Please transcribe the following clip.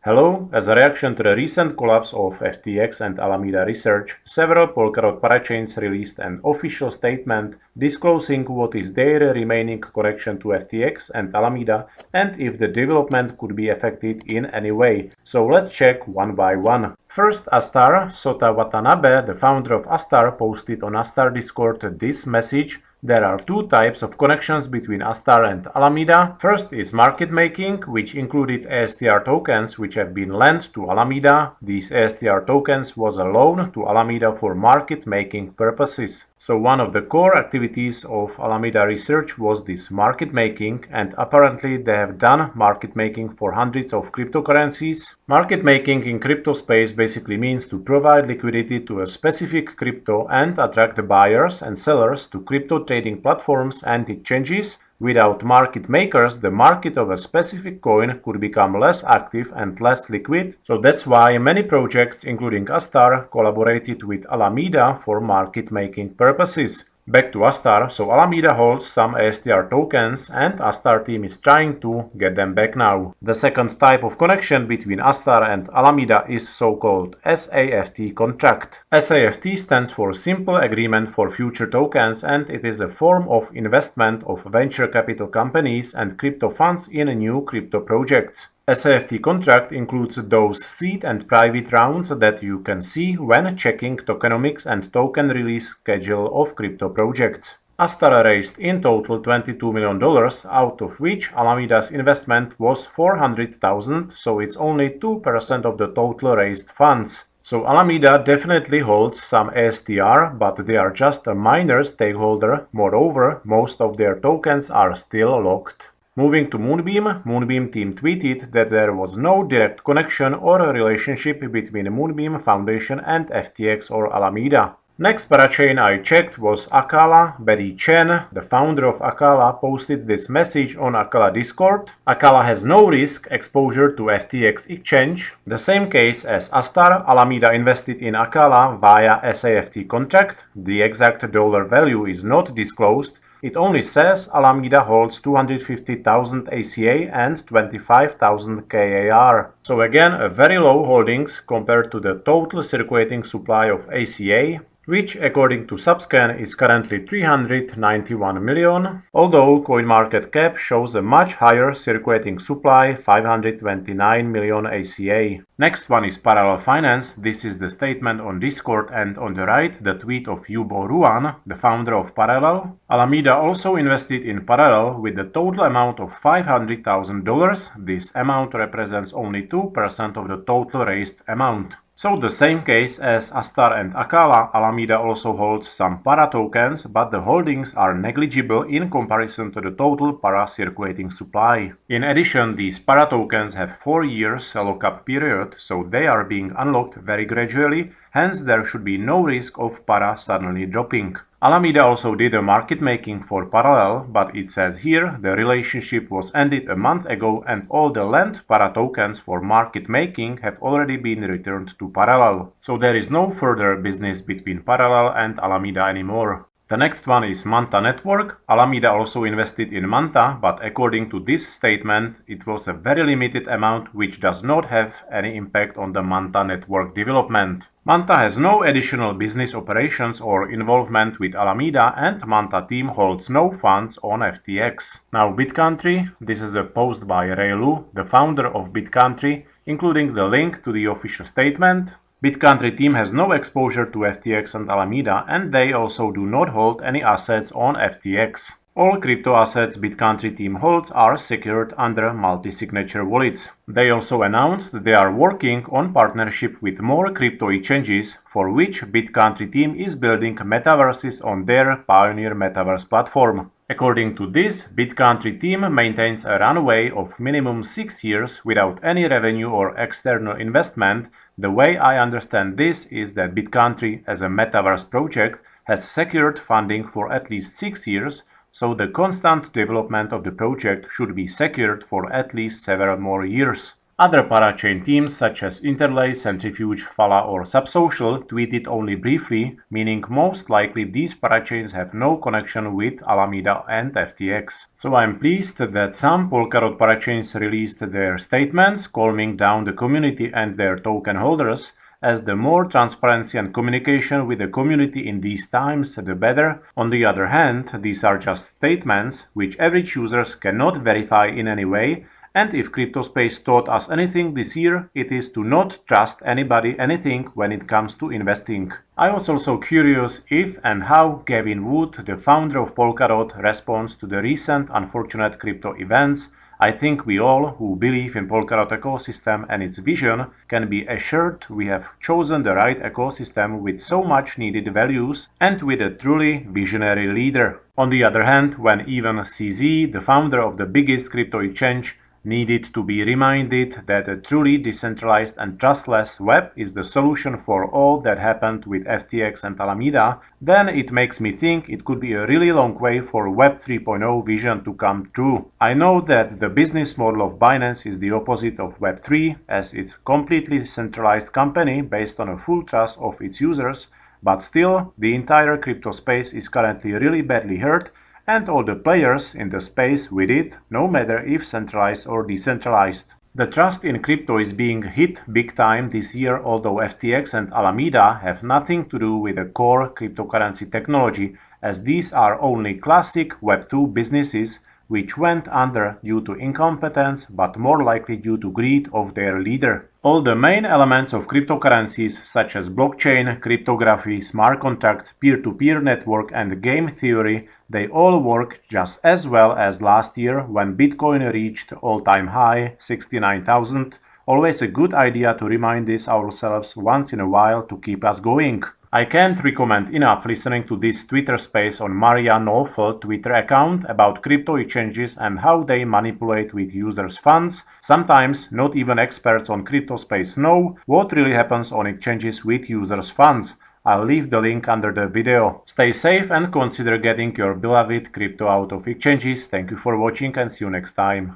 Hello, as a reaction to the recent collapse of FTX and Alameda Research, several Polkadot Parachains released an official statement disclosing what is their remaining connection to FTX and Alameda and if the development could be affected in any way. So let's check one by one. First, Astar Sota Watanabe, the founder of Astar, posted on Astar Discord this message. There are two types of connections between Astar and Alameda. First is market making, which included ASTR tokens which have been lent to Alameda. These ASTR tokens was a loan to Alameda for market making purposes. So one of the core activities of Alameda Research was this market making, and apparently they have done market making for hundreds of cryptocurrencies. Market making in crypto space basically means to provide liquidity to a specific crypto and attract the buyers and sellers to crypto trading platforms and exchanges. Without market makers, the market of a specific coin could become less active and less liquid. So that's why many projects, including Astar, collaborated with Alameda for market making purposes. Back to Astar, so Alameda holds some ASTR tokens and Astar team is trying to get them back now. The second type of connection between Astar and Alameda is so-called SAFT contract. SAFT stands for Simple Agreement for Future Tokens, and it is a form of investment of venture capital companies and crypto funds in new crypto projects. SAFT contract includes those seed and private rounds that you can see when checking tokenomics and token release schedule of crypto projects. Astar raised in total $22 million, out of which Alameda's investment was $400,000, so it's only 2% of the total raised funds. So Alameda definitely holds some ASTR, but they are just a minor stakeholder. Moreover, most of their tokens are still locked. Moving to Moonbeam, Moonbeam team tweeted that there was no direct connection or a relationship between Moonbeam Foundation and FTX or Alameda. Next parachain I checked was Acala. Betty Chen, the founder of Acala, posted this message on Acala Discord. Acala has no risk exposure to FTX exchange. The same case as Astar, Alameda invested in Acala via SAFT contract. The exact dollar value is not disclosed. It only says Alameda holds 250,000 ACA and 25,000 KAR. So again, a very low holdings compared to the total circulating supply of ACA, which according to Subscan is currently 391 million, although CoinMarketCap shows a much higher circulating supply, 529 million ACA. Next one is Parallel Finance. This is the statement on Discord, and on the right the tweet of Yubo Ruan, the founder of Parallel. Alameda also invested in Parallel with a total amount of $500,000. This amount represents only 2% of the total raised amount. So the same case as Astar and Acala, Alameda also holds some Para tokens, but the holdings are negligible in comparison to the total Para circulating supply. In addition, these Para tokens have 4 years lockup period, so they are being unlocked very gradually, hence there should be no risk of Para suddenly dropping. Alameda also did a market making for Parallel, but it says here the relationship was ended a month ago and all the lent Para tokens for market making have already been returned to Parallel. So there is no further business between Parallel and Alameda anymore. The next one is Manta Network. Alameda also invested in Manta, but according to this statement, it was a very limited amount which does not have any impact on the Manta Network development. Manta has no additional business operations or involvement with Alameda, and Manta team holds no funds on FTX. Now Bitcountry. This is a post by Ray Lu, the founder of Bitcountry, including the link to the official statement. Bitcountry team has no exposure to FTX and Alameda, and they also do not hold any assets on FTX. All crypto assets Bitcountry team holds are secured under multi-signature wallets. They also announced they are working on partnership with more crypto exchanges, for which Bitcountry team is building metaverses on their Pioneer Metaverse platform. According to this, Bitcountry team maintains a runway of minimum 6 years without any revenue or external investment. The way I understand this is that Bitcountry, as a metaverse project, has secured funding for at least 6 years, so the constant development of the project should be secured for at least several more years. Other parachain teams such as Interlay, Centrifuge, Fala or Subsocial tweeted only briefly, meaning most likely these parachains have no connection with Alameda and FTX. So I'm pleased that some Polkadot parachains released their statements calming down the community and their token holders, as the more transparency and communication with the community in these times, the better. On the other hand, these are just statements which average users cannot verify in any way, and if crypto space taught us anything this year, it is to not trust anybody anything when it comes to investing. I was also curious if and how Gavin Wood, the founder of Polkadot, responds to the recent unfortunate crypto events. I think we all who believe in Polkadot ecosystem and its vision can be assured we have chosen the right ecosystem with so much needed values and with a truly visionary leader. On the other hand, when even CZ, the founder of the biggest crypto exchange, needed to be reminded that a truly decentralized and trustless web is the solution for all that happened with FTX and Alameda, then it makes me think it could be a really long way for Web 3.0 vision to come true. I know that the business model of Binance is the opposite of Web 3, as it's a completely centralized company based on a full trust of its users, but still, the entire crypto space is currently really badly hurt, and all the players in the space with it, no matter if centralized or decentralized. The trust in crypto is being hit big time this year, although FTX and Alameda have nothing to do with the core cryptocurrency technology, as these are only classic Web2 businesses which went under due to incompetence, but more likely due to greed of their leader. All the main elements of cryptocurrencies such as blockchain, cryptography, smart contracts, peer-to-peer network and game theory, they all work just as well as last year when Bitcoin reached all-time high 69,000. Always a good idea to remind this ourselves once in a while to keep us going. I can't recommend enough listening to this Twitter space on Maria Nofel Twitter account about crypto exchanges and how they manipulate with users' funds. Sometimes not even experts on crypto space know what really happens on exchanges with users' funds. I'll leave the link under the video. Stay safe and consider getting your beloved crypto out of exchanges. Thank you for watching and see you next time.